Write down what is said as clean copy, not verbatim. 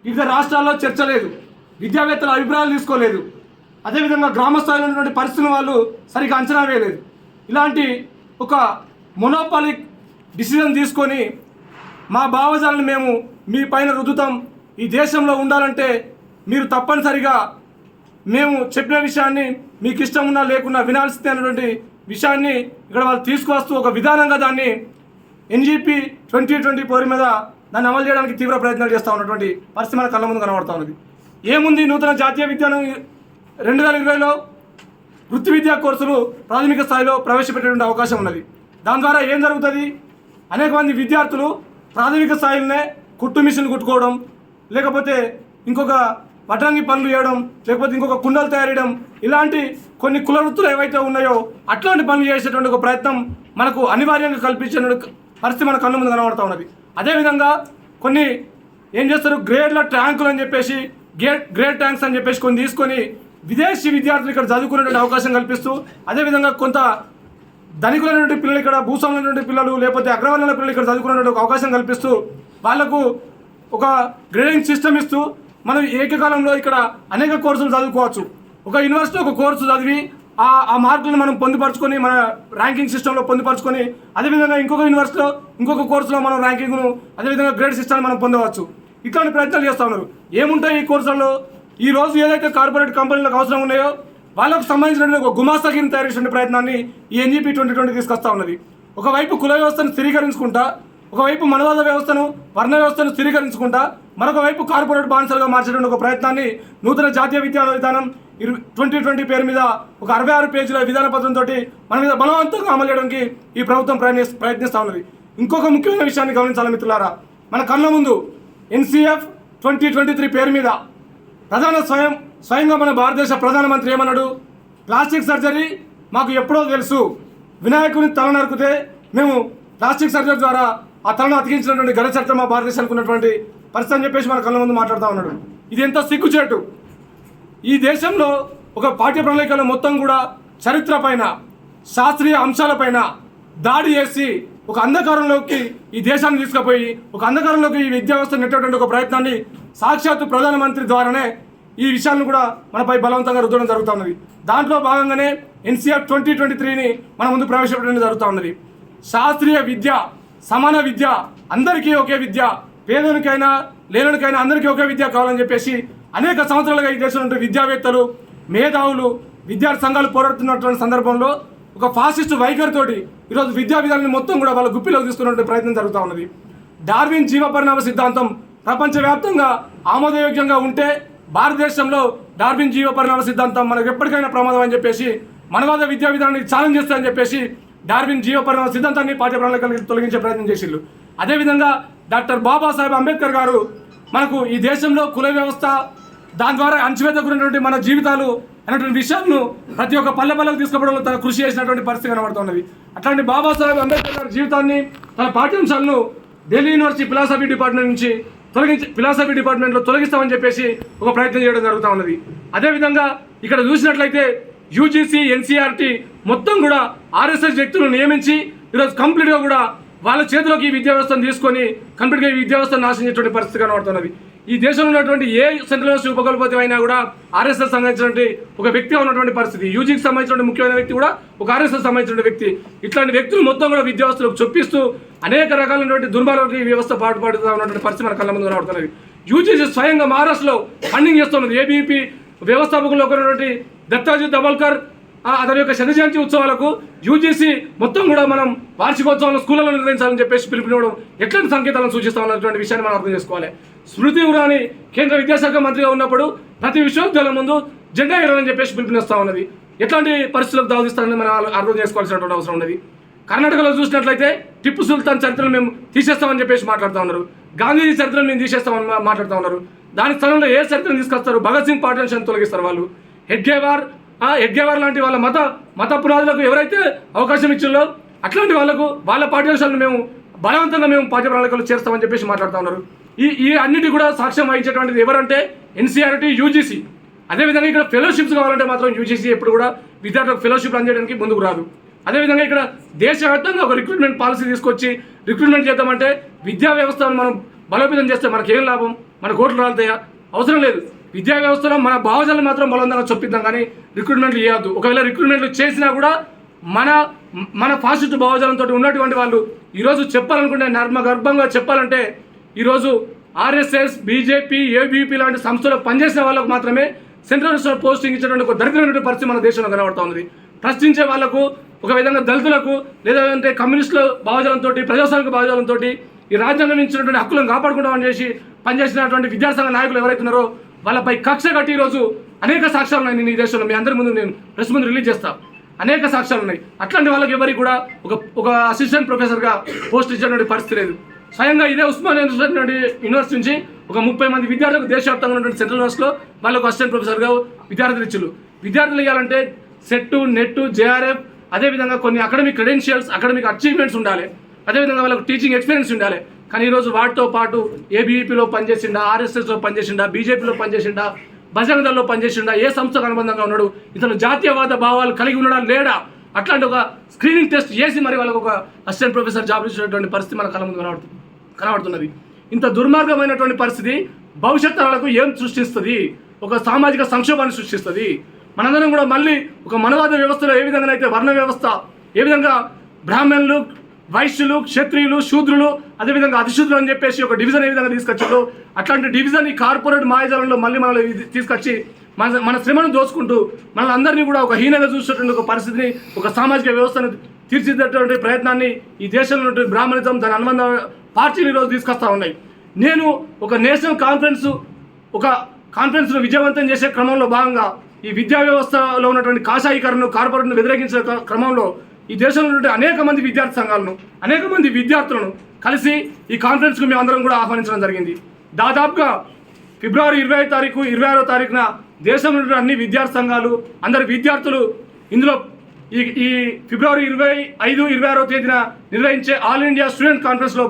వివిధ రాష్ట్రాల్లో చర్చ లేదు, విద్యావేత్తల అభిప్రాయాలు తీసుకోలేదు, అదేవిధంగా గ్రామ స్థాయిలో ఉన్నటువంటి పరిస్థితులను వాళ్ళు సరిగ్గా అంచనా వేయలేదు. ఇలాంటి ఒక మొనోపాలిక్ డిసిజన్ తీసుకొని మా భావజాలను మేము మీ పైన రుద్దుతాం, ఈ దేశంలో ఉండాలంటే మీరు తప్పనిసరిగా మేము చెప్పిన విషయాన్ని మీకు ఇష్టం ఉన్నా లేకున్నా వినాల్సిందే అనేటువంటి విషయాన్ని ఇక్కడ వాళ్ళు తీసుకువస్తూ ఒక విధానంగా దాన్ని ఎన్జీపీ 2024 మీద దాన్ని అమలు చేయడానికి తీవ్ర ప్రయత్నాలు చేస్తూ ఉన్నటువంటి పరిస్థితి మన కళ్ళ ముందు కనబడుతూ ఉన్నది. ఏముంది, నూతన జాతీయ విద్యానం 2020లో వృత్తి విద్యా కోర్సులు ప్రాథమిక స్థాయిలో ప్రవేశపెట్టేటువంటి అవకాశం ఉన్నది. దాని ద్వారా ఏం జరుగుతుంది, అనేక మంది విద్యార్థులు ప్రాథమిక స్థాయిలోనే కుట్టు మిషన్ కుట్టుకోవడం, లేకపోతే ఇంకొక వడ్రంగి పనులు చేయడం, లేకపోతే ఇంకొక కుండలు తయారు చేయడం, ఇలాంటి కొన్ని కుల వృత్తులు ఏవైతే ఉన్నాయో అట్లాంటి పనులు చేసేటువంటి ఒక ప్రయత్నం మనకు అనివార్యంగా కల్పించే పరిస్థితి మన కళ్ళ ముందు కనబడుతూ ఉన్నది. అదేవిధంగా కొన్ని ఏం చేస్తారు, గ్రేడ్ల ట్యాంకులు అని చెప్పేసి గ్రేడ్ ట్యాంక్స్ అని చెప్పేసి కొన్ని తీసుకొని విదేశీ విద్యార్థులు ఇక్కడ చదువుకునేటువంటి అవకాశం కల్పిస్తూ, అదేవిధంగా కొంత ధనికులైనటువంటి పిల్లలు ఇక్కడ, భూస్వాములైనటువంటి పిల్లలు, లేకపోతే అగ్రవర్ణాల పిల్లలు ఇక్కడ చదువుకునేటువంటి ఒక అవకాశం కల్పిస్తూ వాళ్లకు ఒక గ్రేడింగ్ సిస్టమ్ ఇస్తూ మనం ఏకకాలంలో ఇక్కడ అనేక కోర్సులు చదువుకోవచ్చు. ఒక యూనివర్సిటీ ఒక కోర్సు చదివి ఆ మార్కులను మనం పొందుపరుచుకొని మన ర్యాంకింగ్ సిస్టంలో పొందుపరుచుకొని, అదేవిధంగా ఇంకొక యూనివర్సిటీలో ఇంకొక కోర్సులో మనం ర్యాంకింగ్ను అదేవిధంగా గ్రేడ్ సిస్టమ్ మనం పొందవచ్చు. ఇట్లాంటి ప్రయత్నాలు చేస్తూ ఉన్నారు. ఏముంటాయి ఈ కోర్సులలో, ఈ రోజు ఏదైతే కార్పొరేట్ కంపెనీలకు అవసరం ఉన్నాయో వాళ్ళకు సంబంధించిన ఒక గుమాస్తాగిరిని తయారు చేసే ప్రయత్నాన్ని ఈ ఎన్జీపీ 2020 తీసుకొస్తా ఉన్నది. ఒకవైపు కుల వ్యవస్థను స్థిరీకరించుకుంటా, ఒకవైపు మనవాద వ్యవస్థను, వర్ణ వ్యవస్థను స్థిరీకరించుకుంటా, మరొక వైపు కార్పొరేట్ బానిసలుగా మార్చేటువంటి ఒక ప్రయత్నాన్ని నూతన జాతీయ విద్యా విధానం 2020 పేరు మీద ఒక 66 పేజీల విధాన పత్రంతో మన మీద బలవంతంగా అమలు చేయడానికి ఈ ప్రభుత్వం ప్రయత్నిస్తూ ఉన్నది. ఇంకొక ముఖ్యమైన విషయాన్ని గమనించాలి మిత్రులారా, మన కళ్ళ ముందు NCF 2023 పేరు మీద స్వయంగా మన భారతదేశ ప్రధానమంత్రి ఏమన్నాడు, ప్లాస్టిక్ సర్జరీ మాకు ఎప్పుడో తెలుసు, వినాయకుని తల నరికితే మేము ప్లాస్టిక్ సర్జరీ ద్వారా ఆ తలను అతికించినటువంటి ఘన చరిత్ర మా భారతదేశానికి ఉన్నటువంటి పరిస్థితి అని చెప్పేసి మన కళ్ళ ముందు మాట్లాడుతూ ఉన్నాడు. ఇది ఎంత సిగ్గుచేటు. ఈ దేశంలో ఒక పాఠ్య ప్రణాళికలో మొత్తం కూడా చరిత్ర పైన, శాస్త్రీయ అంశాలపైన దాడి చేసి ఒక అంధకారంలోకి ఈ దేశాన్ని తీసుకుపోయి ఒక అంధకారంలోకి ఈ విద్యా వ్యవస్థ నెట్టేటువంటి ఒక ప్రయత్నాన్ని సాక్షాత్తు ప్రధానమంత్రి ద్వారానే ఈ విషయాలను కూడా మనపై బలవంతంగా రుద్దడం జరుగుతూ ఉన్నది. దాంట్లో భాగంగానే NCF 2023ని మన ముందు ప్రవేశపెట్టడం జరుగుతూ ఉన్నది. శాస్త్రీయ విద్య, సమాన విద్య, అందరికీ ఒకే విద్య, పేదనికైనా లేనునికైనా అందరికీ ఒకే విద్య కావాలని చెప్పేసి అనేక సంవత్సరాలుగా ఈ దేశంలో విద్యావేత్తలు, మేధావులు, విద్యార్థి సంఘాలు పోరాడుతున్నటువంటి సందర్భంలో ఒక ఫాసిస్ట్ వైఖరితోటి ఈరోజు విద్యా విధానాన్ని మొత్తం కూడా వాళ్ళ గుప్పిలోకి తీసుకున్నటువంటి ప్రయత్నం జరుగుతూ ఉన్నది. డార్విన్ జీవ పరిణామ సిద్ధాంతం ప్రపంచవ్యాప్తంగా ఆమోదయోగ్యంగా ఉంటే భారతదేశంలో డార్విన్ జీవ పరిణామ సిద్ధాంతం మనకు ఎప్పటికైనా ప్రమాదం అని చెప్పేసి, మనవాద విద్యా విధానాన్ని ఛాలెంజ్ చేస్తారని చెప్పేసి డార్విన్ జీవ పరిణామ సిద్ధాంతాన్ని పాఠ్య ప్రణాళికలకు తొలగించే ప్రయత్నం చేసిళ్ళు. అదేవిధంగా డాక్టర్ బాబాసాహెబ్ అంబేద్కర్ గారు మనకు ఈ దేశంలో కుల వ్యవస్థ, దాని ద్వారా అణచివేతకున్నటువంటి మన జీవితాలు అనేటువంటి విషయాలను ప్రతి ఒక్క పల్లెకు తీసుకుపోవడంలో తన కృషి చేసినటువంటి పరిస్థితి కనబడుతున్నది. అట్లాంటి బాబాసాహెబ్ అంబేద్కర్ గారి జీవితాన్ని, తన పాఠ్యాంశాలను ఢిల్లీ యూనివర్సిటీ ఫిలాసఫీ డిపార్ట్మెంట్లో తొలగిస్తామని చెప్పేసి ఒక ప్రయత్నం చేయడం జరుగుతూ ఉన్నది. అదేవిధంగా ఇక్కడ చూసినట్లయితే UGC, NCERT మొత్తం కూడా RSS వ్యక్తులను నియమించి ఈరోజు కంప్లీట్గా కూడా వాళ్ళ చేతిలోకి ఈ విద్యా వ్యవస్థను తీసుకొని కంప్లీట్గా ఈ విద్యా వ్యవస్థను నాశించేటువంటి పరిస్థితి కనబడుతున్నది. ఈ దేశంలో ఉన్నటువంటి ఏ సెంట్రల్ యూనివర్సిటీ ఉపకులపతి అయినా కూడా RSS సంబంధించినటువంటి ఒక వ్యక్తిగా ఉన్నటువంటి పరిస్థితి. UGకి సంబంధించిన ముఖ్యమైన వ్యక్తి కూడా ఒక RSS సంబంధించిన వ్యక్తి. ఇట్లాంటి వ్యక్తులు మొత్తం కూడా విద్యా వ్యవస్థలకు చొప్పిస్తూ అనేక రకాలైనటువంటి దుర్మార్గ వ్యవస్థ పాటుపడుతూ ఉన్నటువంటి పరిస్థితి మన కళ్ళ ముందు కనబడుతున్నది. UGC స్వయంగా మహారాష్ట్రలో ఫండింగ్ చేస్తున్నది. ABVP వ్యవస్థాపకులు ఒకటి దత్తాజీ దబల్కర్ అతని యొక్క శతజయంతి ఉత్సవాలకు UGC మొత్తం కూడా మనం వార్షికోత్సవాలను స్కూళ్ళలో నిర్వహించాలని చెప్పేసి పిలుపునివ్వడం ఎట్లాంటి సంకేతాలను సూచిస్తా ఉన్నటువంటి విషయాన్ని మనం అర్థం చేసుకోవాలి. స్మృతి ఇరానీ కేంద్ర విద్యాశాఖ మంత్రిగా ఉన్నప్పుడు ప్రతి విశ్వవిద్యాలయం ముందు జెండా ఎగరాలని చెప్పేసి పిలుపునిస్తా ఉన్నది. ఎట్లాంటి పరిస్థితులకు దావదిస్తారని మనం అర్థం చేసుకోవాల్సినటువంటి అవసరం ఉన్నది. కర్ణాటకలో చూసినట్లయితే టిప్పు సుల్తాన్ చరిత్రను మేము తీసేస్తామని చెప్పేసి మాట్లాడుతూ ఉన్నారు. గాంధీజీ చరిత్రను మేము తీసేస్తామని మాట్లాడుతూ ఉన్నారు. దాని స్థలంలో ఏ చరిత్రను తీసుకొస్తారు? భగత్ సింగ్ పాఠ్యాంశాన్ని తొలగిస్తారు వాళ్ళు. హెడ్గేవార్ లాంటి వాళ్ళ మత పునాదులకు ఎవరైతే అవకాశం ఇచ్చిందో అట్లాంటి వాళ్ళ పాఠ్యాంశాలను మేము బలవంతంగా పాఠ్య ప్రణాళికలు చేస్తామని చెప్పేసి మాట్లాడుతూ ఉన్నారు. ఈ అన్నిటి కూడా సాక్ష్యం వహించేటువంటిది ఎవరంటే NCERT, UGC. అదేవిధంగా ఇక్కడ ఫెలోషిప్స్ కావాలంటే మాత్రం UGC ఎప్పుడు కూడా విద్యార్థులకు ఫెలోషిప్ అందించడానికి ముందుకు రాదు. అదేవిధంగా ఇక్కడ దేశవ్యాప్తంగా ఒక రిక్రూట్మెంట్ పాలసీ తీసుకొచ్చి రిక్రూట్మెంట్ చేద్దామంటే విద్యా వ్యవస్థను మనం బలోపేతం చేస్తే మనకేం లాభం? మన కోట్లు రాలుతాయా? అవసరం లేదు. విద్యా వ్యవస్థలో మన భావజాలను మాత్రం బలవంతంగా చొప్పిద్దాం, కానీ రిక్రూట్మెంట్లు చేయొద్దు. ఒకవేళ రిక్రూట్మెంట్లు చేసినా కూడా మన ఫాసిస్ట్ భావజాలంతో ఉన్నటువంటి వాళ్ళు ఈరోజు చెప్పాలనుకుంటే, నర్మగర్భంగా చెప్పాలంటే, ఈరోజు ఆర్ఎస్ఎస్, బీజేపీ, ఏబీపీ లాంటి సంస్థలో పనిచేసిన వాళ్ళకు మాత్రమే సెంట్రల్ మినిస్టర్ పోస్టింగ్ ఇచ్చేటువంటి ఒక దరిద్రమైన పరిస్థితి మన దేశంలో కనబడుతూ ఉంది. ప్రశ్నించే వాళ్లకు, ఒక విధంగా దళితులకు, లేదంటే కమ్యూనిస్టుల భావజాలంతో, ప్రజాస్వామిక భావజాలంతో ఈ రాజ్యాంగం ఇచ్చినటువంటి హక్కులను కాపాడుకుంటామని చేసి పనిచేసినటువంటి విద్యాసంఘ నాయకులు ఎవరైతున్నారో వాళ్ళపై కక్ష కట్టి ఈరోజు అనేక సాక్ష్యాలు ఉన్నాయి. నేను ఈ దేశంలో మీ అందరి ముందు నేను ప్రెస్ ముందు రిలీజ్ చేస్తాను. అనేక సాక్ష్యాలు ఉన్నాయి. అట్లాంటి వాళ్ళకి ఎవరికి కూడా ఒక అసిస్టెంట్ ప్రొఫెసర్గా పోస్ట్ ఇచ్చేటువంటి పరిస్థితి లేదు. స్వయంగా ఇదే ఉస్మానియా యూనివర్సిటీ నుంచి ఒక 30 మంది విద్యార్థులకు దేశవ్యాప్తంగా ఉన్నటువంటి సెంట్రల్ యూనివర్సిటీలో వాళ్ళకు అసిస్టెంట్ ప్రొఫెసర్గా విద్యార్థులు ఇచ్చారు. విద్యార్థులు ఇవ్వాలంటే సెట్, నెట్, జేఆర్ఎఫ్, అదేవిధంగా కొన్ని అకాడమిక్ క్రెడెన్షియల్స్, అకాడమిక్ అచీవ్మెంట్స్ ఉండాలి. అదేవిధంగా వాళ్ళకు టీచింగ్ ఎక్స్పీరియన్స్ ఉండాలి. కానీ ఈరోజు వాటితో పాటు ఏబీఈపీలో పనిచేసిండా, ఆర్ఎస్ఎస్లో పనిచేసిండా, బీజేపీలో పనిచేసిండా, బజరంగ దళంలో పనిచేసిండా, ఏ సంస్థకు అనుబంధంగా ఉన్నాడు, ఇతను జాతీయవాద భావాలు కలిగి ఉన్నాడా లేడా, అట్లాంటి ఒక స్క్రీనింగ్ టెస్ట్ చేసి మరి వాళ్ళకు ఒక అసిస్టెంట్ ప్రొఫెసర్ జాబ్ ఇచ్చినటువంటి పరిస్థితి మన కళ్ళ ముందు కనబడుతున్నది. ఇంత దుర్మార్గమైనటువంటి పరిస్థితి భవిష్యత్ తరాలకు ఏం సృష్టిస్తుంది? ఒక సామాజిక సంక్షోభాన్ని సృష్టిస్తుంది. మనందరం కూడా మళ్ళీ ఒక మనవాద వ్యవస్థలో ఏ విధంగా అయితే వర్ణ వ్యవస్థ, ఏ విధంగా బ్రాహ్మణులు, వైశ్యులు, క్షత్రియులు, శూద్రులు, అదేవిధంగా అతిశూద్రులు అని చెప్పేసి ఒక డివిజన్ ఏ విధంగా తీసుకొచ్చారో అట్లాంటి డివిజన్ ఈ కార్పొరేట్ మాయాజాలంలో మళ్ళీ మనల్ని తీసుకొచ్చి మన శ్రమను దోచుకుంటూ మనల్ని అందరినీ కూడా ఒక హీనంగా చూసేటువంటి ఒక పరిస్థితిని, ఒక సామాజిక వ్యవస్థను తీర్చిదిద్దేటువంటి ప్రయత్నాన్ని ఈ దేశంలో ఉన్నటువంటి బ్రాహ్మణిజం, దాని అనుబంధ పార్టీలు ఈరోజు తీసుకొస్తా ఉన్నాయి. నేను ఒక నేషనల్ కాన్ఫరెన్స్ను విజయవంతం చేసే క్రమంలో భాగంగా ఈ విద్యా వ్యవస్థలో ఉన్నటువంటి కాషాయీకరణను, కార్పొరేట్ను వ్యతిరేకించే క్రమంలో ఈ దేశంలో ఉన్నటువంటి అనేక మంది విద్యార్థి సంఘాలను, అనేక మంది విద్యార్థులను కలిసి ఈ కాన్ఫరెన్స్కు మేమందరం కూడా ఆహ్వానించడం జరిగింది. దాదాపుగా ఫిబ్రవరి 26 తారీఖున దేశంలో అన్ని విద్యార్థి సంఘాలు, అందరి విద్యార్థులు ఇందులో ఈ ఫిబ్రవరి 25, 26 తేదీన నిర్వహించే ఆల్ ఇండియా స్టూడెంట్ కాన్ఫరెన్స్లో